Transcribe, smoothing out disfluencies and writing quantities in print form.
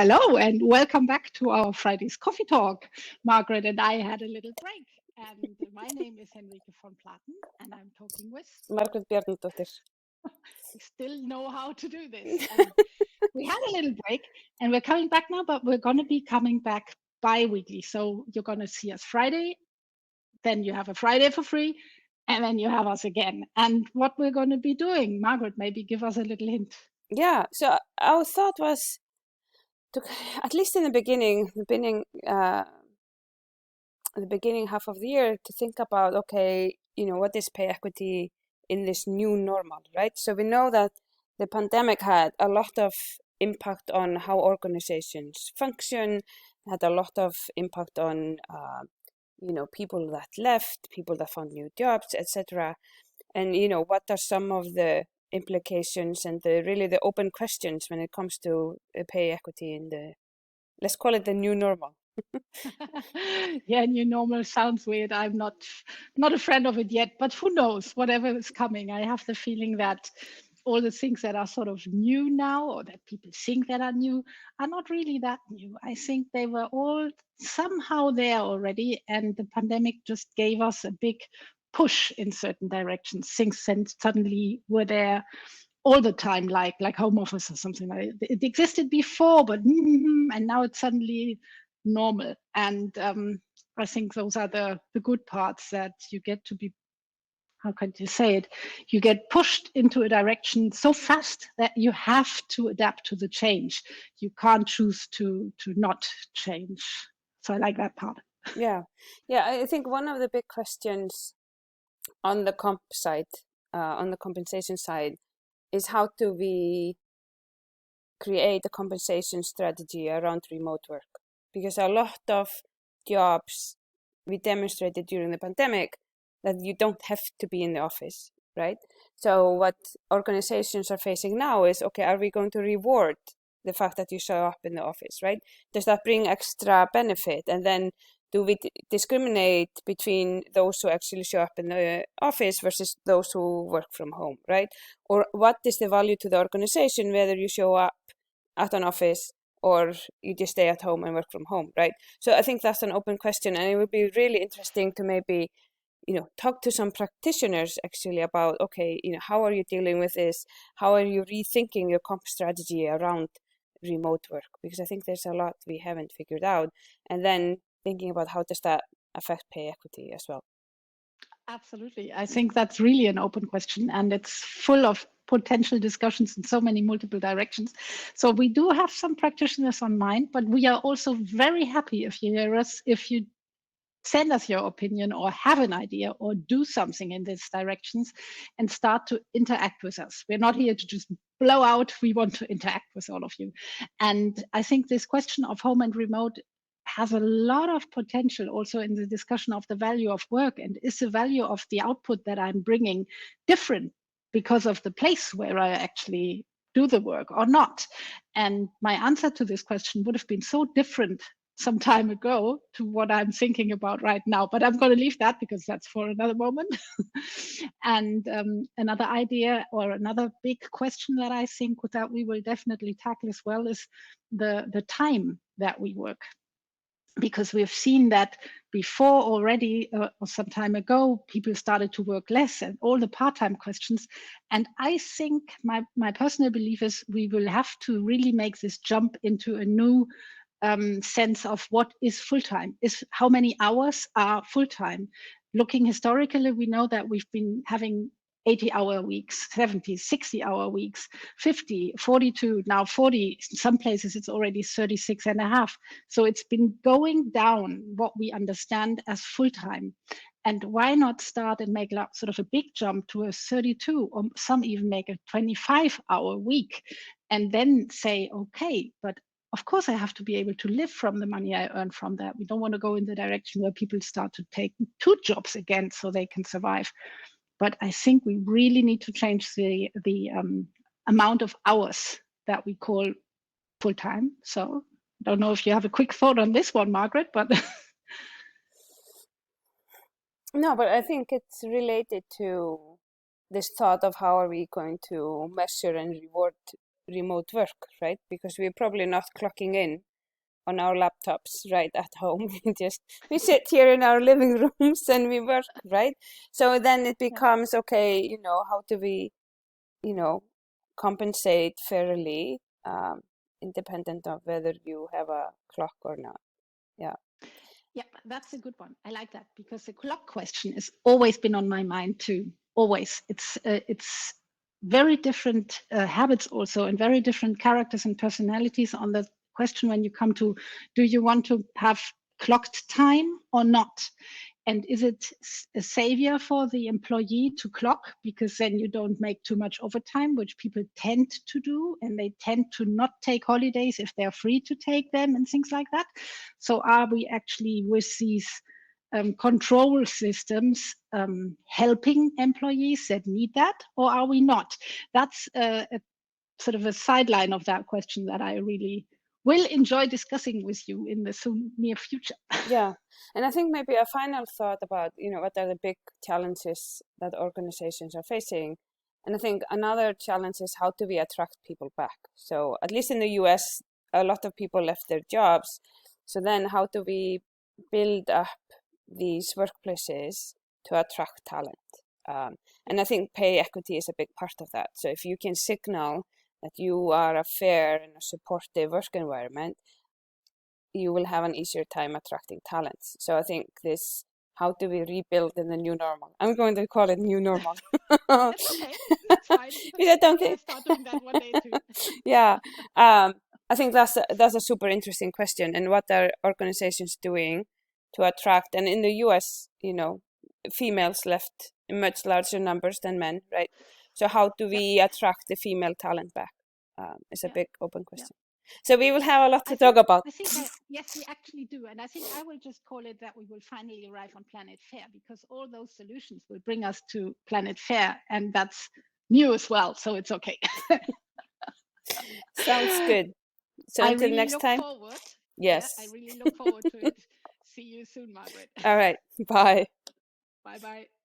Hello and welcome back to our Friday's coffee talk. Margaret and I had a little break, and my name is Henrike von Platen, and I'm talking with. Margrét Bjarnadóttir. We still know how to do this. And we had a little break, and we're coming back now, but we're going to be coming back bi-weekly. So you're going to see us Friday, then you have a Friday for free, and then you have us again. And what we're going to be doing, Margaret, maybe give us a little hint. Yeah, so our thought was to, at least in the beginning half of the year, to think about, okay, what is pay equity in this new normal, right? So we know that the pandemic had a lot of impact on how organizations function, had a lot of impact on, people that left, people that found new jobs, etc. And, what are some of the implications and the open questions when it comes to pay equity in let's call it the new normal. Yeah, new normal sounds weird. I'm not a friend of it yet, but who knows? Whatever is coming, I have the feeling that all the things that are sort of new now, or that people think that are new, are not really that new. I think they were all somehow there already, and the pandemic just gave us a big push in certain directions. Things suddenly were there all the time, like home office or something like it. It existed before, but and now it's suddenly normal. And I think those are the good parts, that you get to be, how can you say it? You get pushed into a direction so fast that you have to adapt to the change. You can't choose to not change. So I like that part. Yeah. I think one of the big questions on the comp side, on the compensation side, is how do we create a compensation strategy around remote work? Because a lot of jobs, we demonstrated during the pandemic that you don't have to be in the office, right? So what organizations are facing now is, okay, are we going to reward the fact that you show up in the office, right? Does that bring extra benefit? And then do we discriminate between those who actually show up in the office versus those who work from home, right? Or what is the value to the organization, whether you show up at an office or you just stay at home and work from home, right? So I think that's an open question, and it would be really interesting to maybe, talk to some practitioners actually about, okay, how are you dealing with this? How are you rethinking your comp strategy around remote work? Because I think there's a lot we haven't figured out. And then thinking about how does that affect pay equity as well. Absolutely. I think that's really an open question, and it's full of potential discussions in so many multiple directions. So we do have some practitioners on mind, but we are also very happy if you hear us, if you send us your opinion or have an idea or do something in these directions and start to interact with us. We're not here to just blow out. We want to interact with all of you. And I think this question of home and remote has a lot of potential also in the discussion of the value of work, and is the value of the output that I'm bringing different because of the place where I actually do the work or not? And my answer to this question would have been so different some time ago to what I'm thinking about right now, but I'm going to leave that because that's for another moment. And another idea or another big question that I think that we will definitely tackle as well is the time that we work. Because we've seen that before already, or some time ago, people started to work less, and all the part-time questions. And I think my personal belief is we will have to really make this jump into a new sense of what is full-time, is how many hours are full-time. Looking historically, we know that we've been having 80-hour weeks, 70, 60-hour weeks, 50, 42, now 40. In some places, it's already 36 and a half. So it's been going down what we understand as full-time. And why not start and make sort of a big jump to a 32, or some even make a 25-hour week, and then say, okay, but of course I have to be able to live from the money I earn from that. We don't want to go in the direction where people start to take 2 jobs again so they can survive. But I think we really need to change the amount of hours that we call full-time. So I don't know if you have a quick thought on this one, Margaret, but No, but I think it's related to this thought of how are we going to measure and reward remote work, right? Because we're probably not clocking in on our laptops right at home. We sit here in our living rooms and we work, right? So then it becomes, okay, how do we, compensate fairly, independent of whether you have a clock or not. Yeah. Yeah, that's a good one. I like that, because the clock question has always been on my mind too. Always. It's very different habits also, and very different characters and personalities on the question when you come to, do you want to have clocked time or not? And is it a savior for the employee to clock, because then you don't make too much overtime, which people tend to do, and they tend to not take holidays if they're free to take them and things like that. So are we actually, with these control systems, helping employees that need that, or are we not? That's a sort of a sideline of that question that I really will enjoy discussing with you in the near future. Yeah, and I think maybe a final thought about, what are the big challenges that organizations are facing. And I think another challenge is, how do we attract people back? So at least in the US, a lot of people left their jobs. So then how do we build up these workplaces to attract talent? And I think pay equity is a big part of that. So if you can signal that you are a fair and a supportive work environment, you will have an easier time attracting talents. So I think this, how do we rebuild in the new normal? I'm going to call it new normal. That's okay. That's fine. I don't think. I'll start doing that one day too. Yeah. I think that's a super interesting question. And what are organizations doing to attract? And in the US, females left in much larger numbers than men, right? So how do we attract the female talent back? It's a big open question. So we will have a lot to talk about. I think yes, we actually do. And I think I will just call it that we will finally arrive on Planet Fair, because all those solutions will bring us to Planet Fair, and that's new as well. So it's okay. Sounds good. So until really next time. Forward. Yes. Yeah, I really look forward to it. See you soon, Margrét. All right. Bye. Bye-bye.